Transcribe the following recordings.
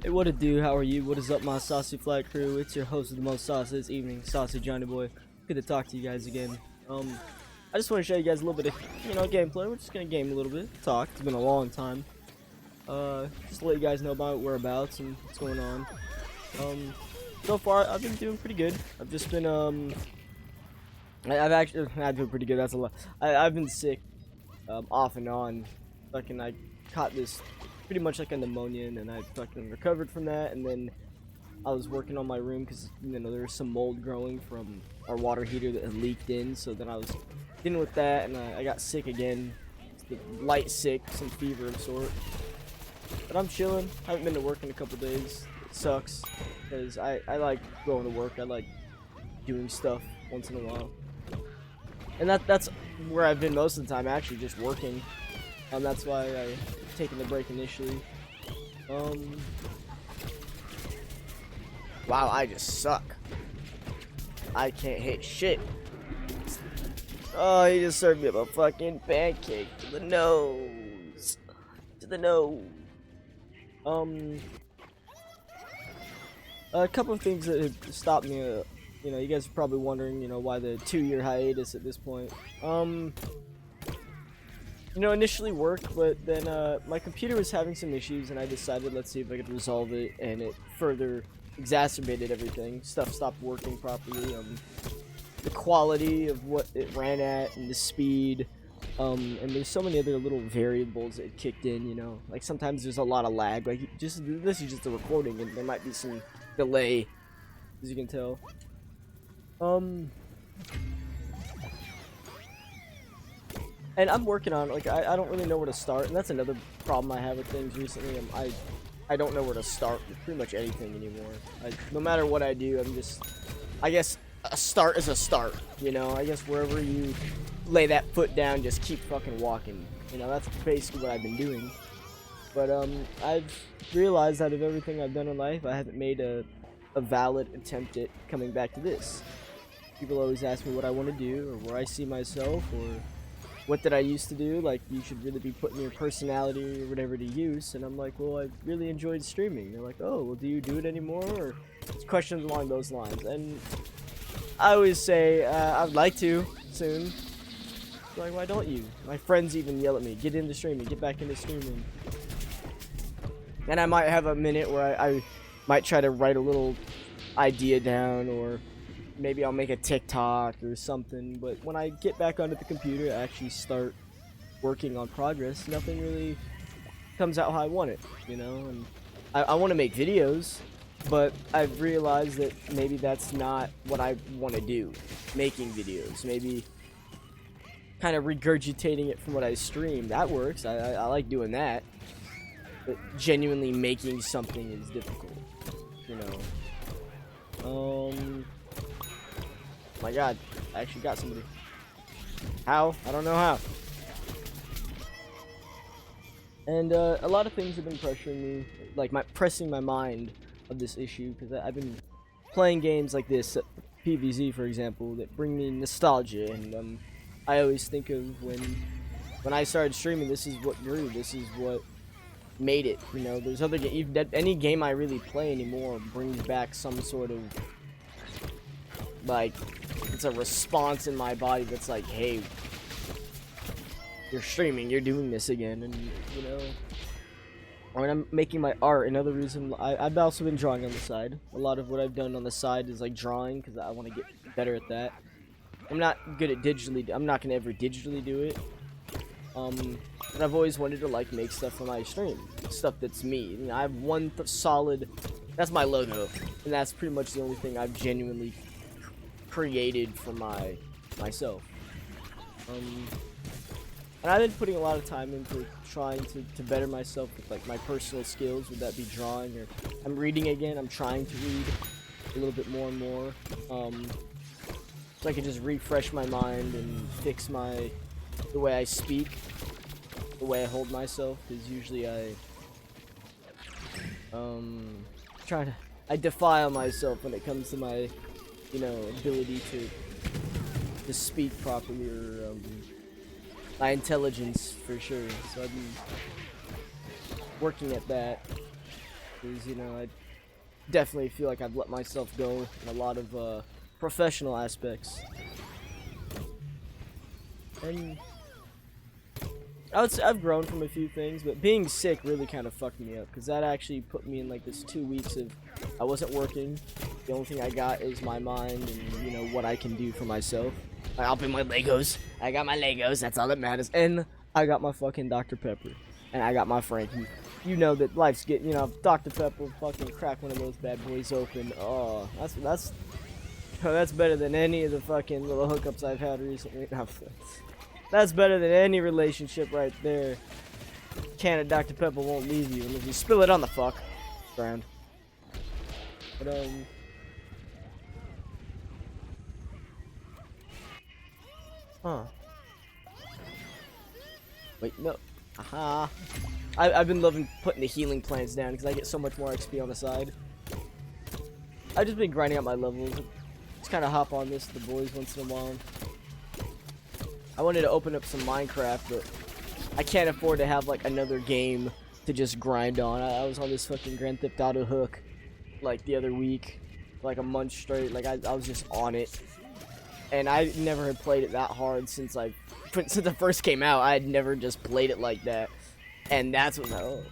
Hey, what it do? How are you? What is up, my saucy flag crew? It's your host of the most saucy this evening, SaucyJohnnyboi. Good to talk to you guys again. I just want to show you guys a little bit of, gameplay. We're just gonna game a little bit, talk. It's been a long time. Just to let you guys know about whereabouts and what's going on. So far I've been doing pretty good. I've just been I've been pretty good. That's a lot. I've been sick, off and on. Fucking, I caught this pretty much like a pneumonia, and then I fucking recovered from that, and then I was working on my room because there was some mold growing from our water heater that had leaked in. So then I was dealing with that, and I got sick again, light sick, some fever of sort. But I'm chilling. I haven't been to work in a couple days. It sucks because I like going to work. I like doing stuff once in a while, and that's where I've been most of the time, actually, just working. That's why I taken the break initially. Wow, I just suck. I can't hit shit. Oh, he just served me up a fucking pancake to the nose. To the nose. A couple of things that have stopped me. You guys are probably wondering, why the 2-year hiatus at this point. Initially work, but then my computer was having some issues, and I decided, let's see if I could resolve it, and it further exacerbated everything. Stuff stopped working properly. The quality of what it ran at, and the speed, and there's so many other little variables that kicked in. Like sometimes there's a lot of lag. Like this is just a recording, and there might be some delay, as you can tell. And I'm working on, I don't really know where to start, and that's another problem I have with things recently. I don't know where to start with pretty much anything anymore. No matter what I do, I guess a start is a start, I guess wherever you lay that foot down, just keep fucking walking. That's basically what I've been doing. But, I've realized out of everything I've done in life, I haven't made a valid attempt at coming back to this. People always ask me what I want to do, or where I see myself, or what did I used to do, like you should really be putting your personality or whatever to use, and I'm like, well, I really enjoyed streaming. They're like, oh, well, do you do it anymore, or questions along those lines, and I always say, I'd like to, soon. Like, why don't you? My friends even yell at me, get into streaming, get back into streaming. And I might have a minute where I might try to write a little idea down, or maybe I'll make a TikTok or something, but when I get back onto the computer, I actually start working on progress, nothing really comes out how I want it, and I want to make videos, but I've realized that maybe that's not what I want to do, making videos. Maybe kind of regurgitating it from what I stream, that works. I like doing that, but genuinely making something is difficult, my god, I actually got somebody. How? I don't know how. And a lot of things have been pressuring me, like pressing my mind of this issue, because I've been playing games like this, PvZ for example, that bring me nostalgia, and I always think of when I started streaming, this is what grew, this is what made it. There's other any game I really play anymore brings back some sort of, like, it's a response in my body that's like, hey, you're streaming, you're doing this again. And when I'm making my art, another reason, I've also been drawing on the side. A lot of what I've done on the side is like drawing, because I want to get better at that. I'm not good at I'm not gonna ever digitally do it, but I've always wanted to make stuff for my stream, stuff that's me. I have one solid, that's my logo, and that's pretty much the only thing I've genuinely created for myself. And I've been putting a lot of time into trying to better myself with my personal skills, would that be drawing, or I'm reading again. I'm trying to read a little bit more and more, so I can just refresh my mind and fix the way I speak, the way I hold myself, because usually I defile myself when it comes to my ability to speak properly, or my intelligence, for sure. So I've been working at that. Because, you know, I definitely feel like I've let myself go in a lot of professional aspects. And I've grown from a few things, but being sick really kind of fucked me up, because that actually put me in like this 2 weeks of I wasn't working. The only thing I got is my mind and, you know, what I can do for myself. I'll play my Legos. I got my Legos. That's all that matters. And I got my fucking Dr. Pepper. And I got my Frankie. You know that life's getting, you know, Dr. Pepper fucking crack one of those bad boys open. Oh, that's better than any of the fucking little hookups I've had recently. That's better than any relationship right there. Can of Dr. Pepper won't leave you unless you spill it on the ground. But huh. Wait, no. Aha. I've been loving putting the healing plants down because I get so much more XP on the side. I've just been grinding out my levels. Just kind of hop on this with the boys once in a while. I wanted to open up some Minecraft, but I can't afford to have like another game to just grind on. I was on this fucking Grand Theft Auto hook like the other week, like a month straight. Like I was just on it, and I never had played it that hard since it first came out. I had never just played it like that, and that's what. Oh.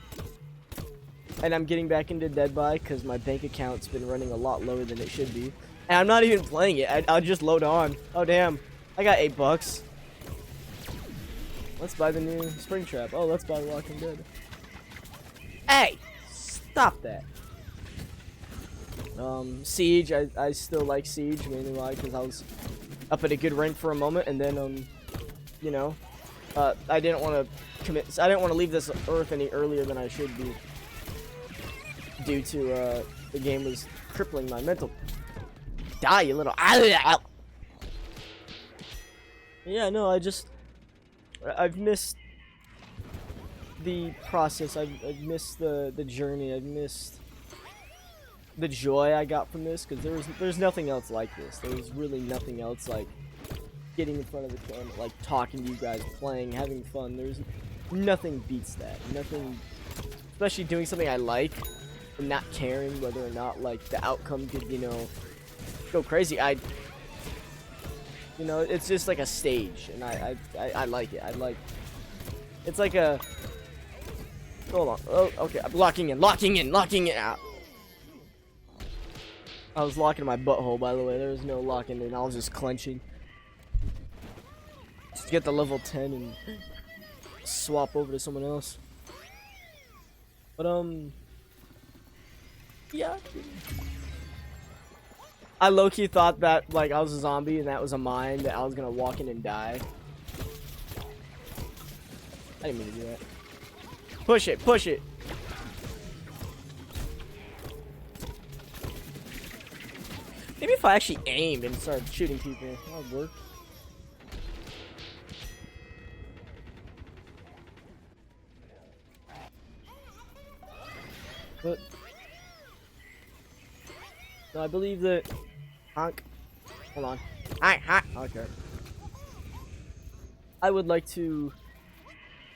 And I'm getting back into Dead by because my bank account's been running a lot lower than it should be, and I'm not even playing it. I'll just load on. Oh damn, I got $8. Let's buy the new Springtrap. Oh, let's buy Walking Dead. Hey! Stop that. Siege, I still like Siege, mainly why, because I was up at a good rank for a moment, and then, you know, I didn't want to leave this earth any earlier than I should be, due to, the game was crippling my mental. Die, you little... Yeah, no, I've missed the process. I've missed the journey. I've missed the joy I got from this, because there's nothing else like this. There's really nothing else like getting in front of the camera, like talking to you guys, playing, having fun. There's nothing beats that. Nothing, especially doing something I like and not caring whether or not like the outcome could, you know, go crazy. You know, it's just like a stage, and I like it. It's like a... Hold on. Oh, okay. I'm locking in. Ah. I was locking my butthole, by the way. There was no locking in. I was just clenching. Just get the level 10 and swap over to someone else. But, yeah. I low-key thought that, like, I was a zombie and that was a mine, that I was gonna walk in and die. I didn't mean to do that. Push it, push it! Maybe if I actually aimed and started shooting people, that would work. But... no, I believe that... Honk. Hold on. Hi. Okay. I would like to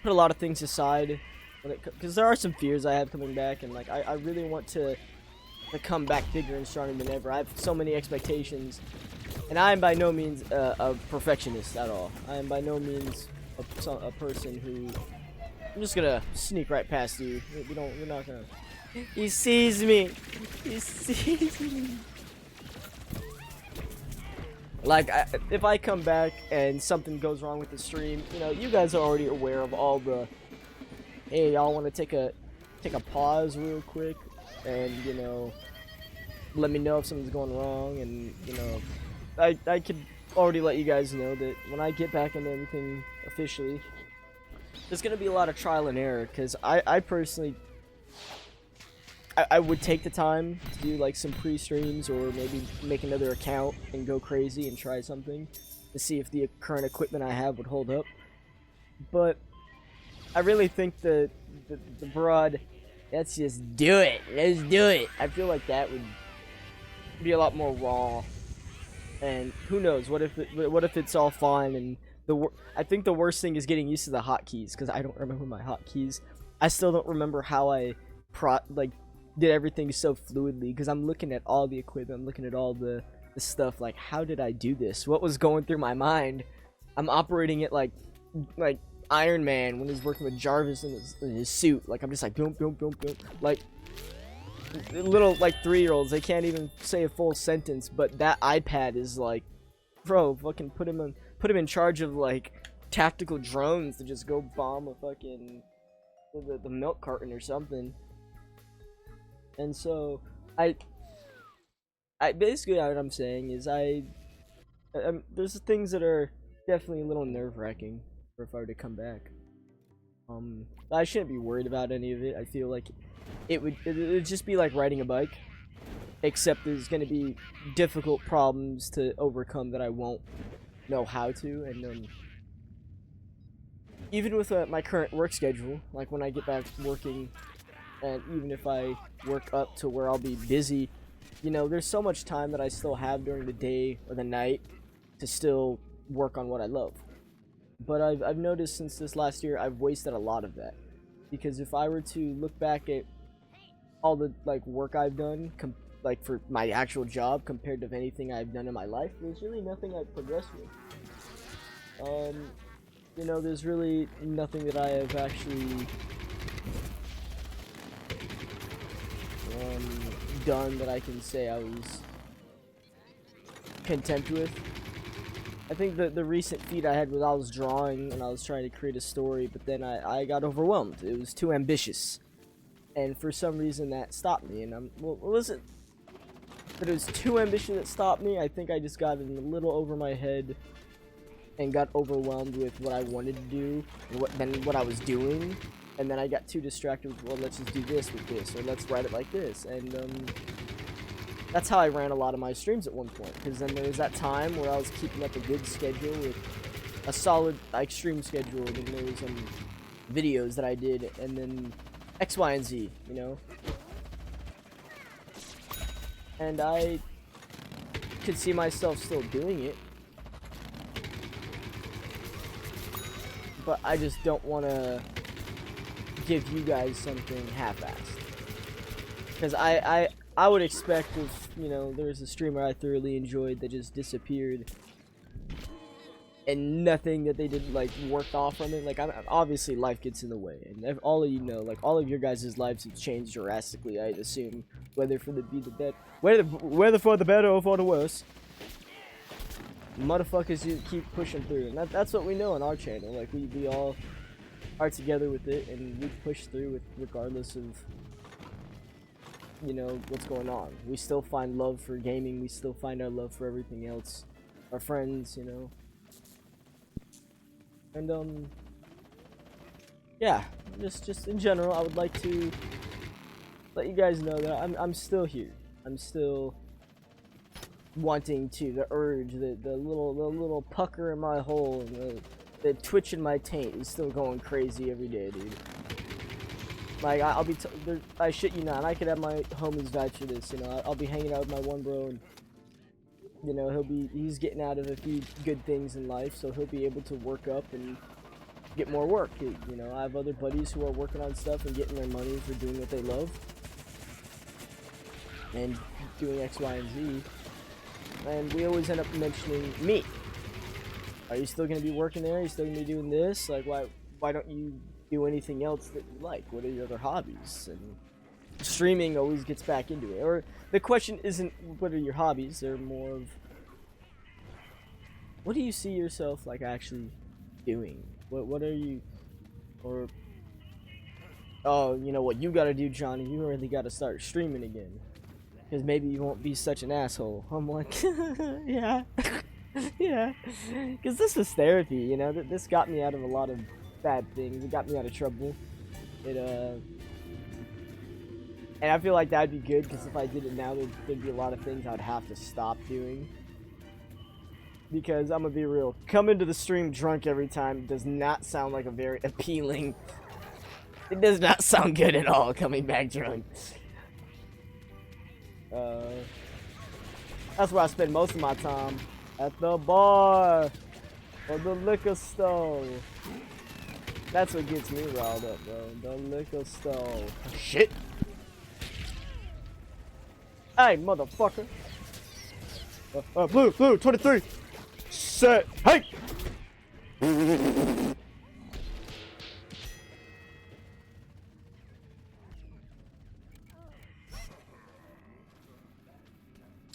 put a lot of things aside, because there are some fears I have coming back, and like I really want to come back bigger and stronger than ever. I have so many expectations, and I am by no means a perfectionist at all. I am by no means a person who... I'm just gonna sneak right past you. We're not gonna... He sees me. He sees me. Like, if I come back and something goes wrong with the stream, you know, you guys are already aware of all the... Hey, y'all want to take a pause real quick, and you know, let me know if something's going wrong, and you know, I could already let you guys know that when I get back into everything officially, there's gonna be a lot of trial and error, because I personally. I would take the time to do like some pre-streams, or maybe make another account and go crazy and try something to see if the current equipment I have would hold up. But I really think the broad, let's just do it, let's do it. I feel like that would be a lot more raw. And who knows? What if it's all fine? And I think the worst thing is getting used to the hotkeys, because I don't remember my hotkeys. I still don't remember how I did everything so fluidly, because I'm looking at all the equipment, I'm looking at all the stuff, like, how did I do this? What was going through my mind? I'm operating it like Iron Man when he's working with Jarvis in his suit. Like, I'm just like boom, boom, boom, boom. Like, little like 3-year-olds, they can't even say a full sentence, but that iPad is like, bro, fucking put him in charge of like tactical drones to just go bomb a fucking the milk carton or something. And so I basically what I'm saying is there's things that are definitely a little nerve-wracking for if I were to come back. I shouldn't be worried about any of it. I feel like it would just be like riding a bike, except there's gonna be difficult problems to overcome that I won't know how to. And even with my current work schedule, like when I get back working, and even if I work up to where I'll be busy, you know, there's so much time that I still have during the day or the night to still work on what I love. But I've noticed since this last year, I've wasted a lot of that. Because if I were to look back at all the like work I've done, like for my actual job compared to anything I've done in my life, there's really nothing I've progressed with. You know, there's really nothing that I have actually done that I can say I was content with. I think the recent feat I had was I was drawing and I was trying to create a story, but then I got overwhelmed. It was too ambitious. And for some reason that stopped me, and well, was it that it was too ambitious that stopped me? I think I just got in a little over my head and got overwhelmed with what I wanted to do and what I was doing, and then I got too distracted with, well, let's just do this with this, or let's write it like this. And that's how I ran a lot of my streams at one point, because then there was that time where I was keeping up a good schedule with a solid like stream schedule, and then there was some videos that I did, and then X, Y, and Z, you know. And I could see myself still doing it, but I just don't want to give you guys something half-assed, because I would expect if, you know, there was a streamer I thoroughly enjoyed that just disappeared and nothing that they did like worked off from it. Like, obviously life gets in the way, and all of you know, like, all of your guys' lives have changed drastically, I'd assume, whether for the whether for the better or for the worse. Motherfuckers, you keep pushing through, and that's what we know on our channel. Like, we all are together with it, and we push through with regardless of, you know, what's going on. We still find love for gaming, we still find our love for everything else, our friends, you know. And yeah, just in general, I would like to let you guys know that I'm still here. I'm still wanting to, the urge, the little pucker in my hole, and the twitch in my taint is still going crazy every day, dude. Like, I'll be I shit you not, and I could have my homies vouch for this, you know. I'll be hanging out with my one bro, and, you know, he's getting out of a few good things in life, so he'll be able to work up and get more work. You know, I have other buddies who are working on stuff and getting their money for doing what they love and doing X, Y, and Z, and we always end up mentioning me. Are you still gonna be working there? Are you still gonna be doing this? Like, why don't you do anything else that you like? What are your other hobbies? And streaming always gets back into it. Or the question isn't what are your hobbies, they're more of what do you see yourself like actually doing? What are you, or oh, you know what you gotta do, Johnny, you really gotta start streaming again, because maybe you won't be such an asshole. I'm like, yeah. Yeah, because this was therapy, you know. This got me out of a lot of bad things. It got me out of trouble. And I feel like that'd be good, because if I did it now, there'd be a lot of things I'd have to stop doing. Because I'm gonna be real, coming to the stream drunk every time does not sound like a very appealing. It does not sound good at all, coming back drunk. That's where I spend most of my time. At the bar, or the liquor store. That's what gets me riled up, bro. The liquor store. Shit. Hey, motherfucker. Blue, 23. Set. Hey.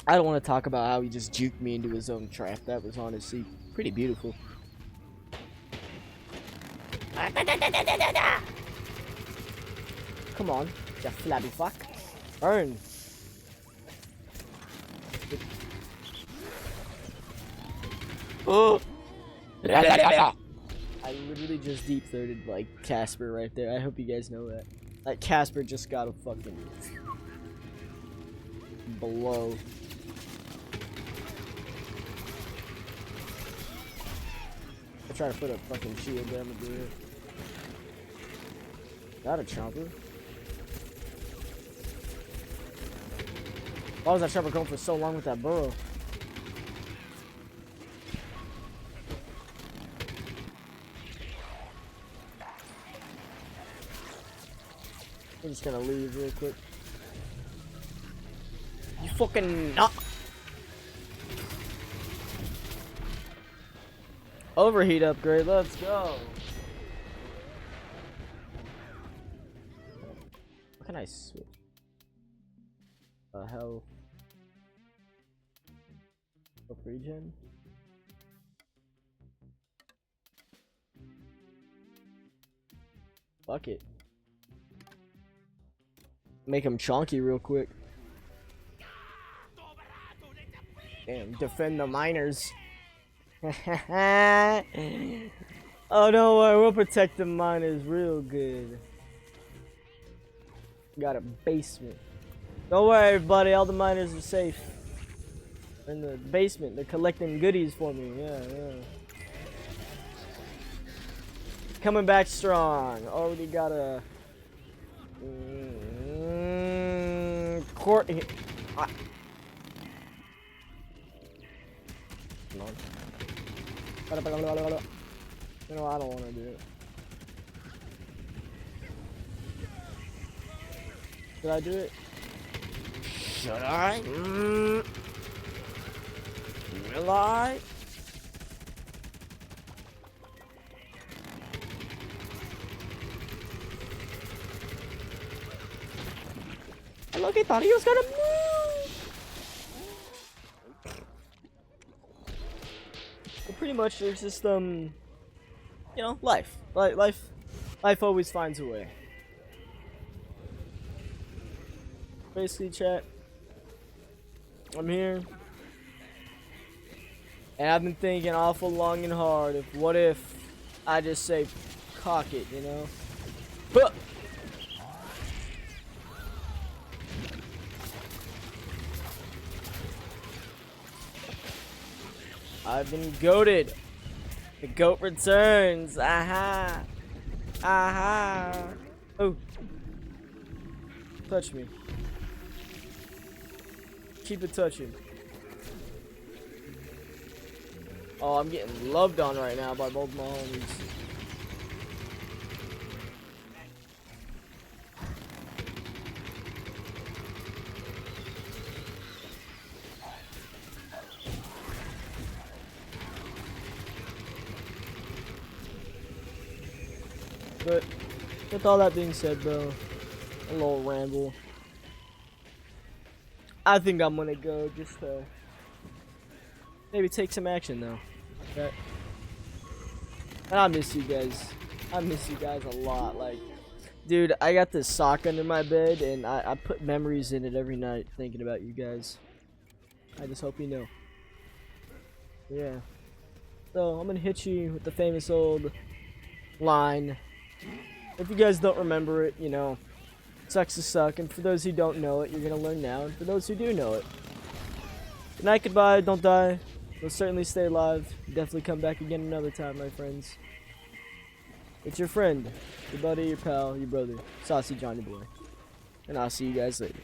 I don't want to talk about how he just juked me into his own trap. That was honestly pretty beautiful. Come on, you flabby fuck. Burn. Oh. I literally just deep throated like Casper right there. I hope you guys know that. Like Casper just got a fucking blow. I try to put a fucking shield down the door. Got a chomper. Why was that chopper going for so long with that burrow? I'm just gonna leave real quick. You fucking nut. Overheat upgrade, let's go. What can I switch? Health. Health regen? Fuck it. Make him chonky real quick. Damn, defend the miners. Oh, don't worry, we'll protect the miners real good. Got a basement. Don't worry, everybody, all the miners are safe. In the basement, they're collecting goodies for me. Yeah. Coming back strong. Already got a court. Come on. You know, I don't want to do it. Did I do it? Should I? Will I? Look, I thought he was gonna move. But pretty much, there's just you know, life always finds a way. Basically, chat, I'm here, and I've been thinking awful long and hard of what if I just say cock it, you know? Huh. I've been goated. The goat returns. Aha. Aha. Oh. Touch me. Keep it touching. Oh, I'm getting loved on right now by both my homies. But with all that being said, bro, a little ramble. I think I'm gonna go just to maybe take some action though. Okay. And I miss you guys. I miss you guys a lot. Like, dude, I got this sock under my bed and I put memories in it every night thinking about you guys. I just hope you know. Yeah. So I'm gonna hit you with the famous old line. If you guys don't remember it, you know, sucks to suck, and for those who don't know it, you're gonna learn now, and for those who do know it, good night, goodbye, don't die, you'll certainly stay alive, definitely come back again another time, my friends. It's your friend, your buddy, your pal, your brother, SaucyJohnnyboi, and I'll see you guys later.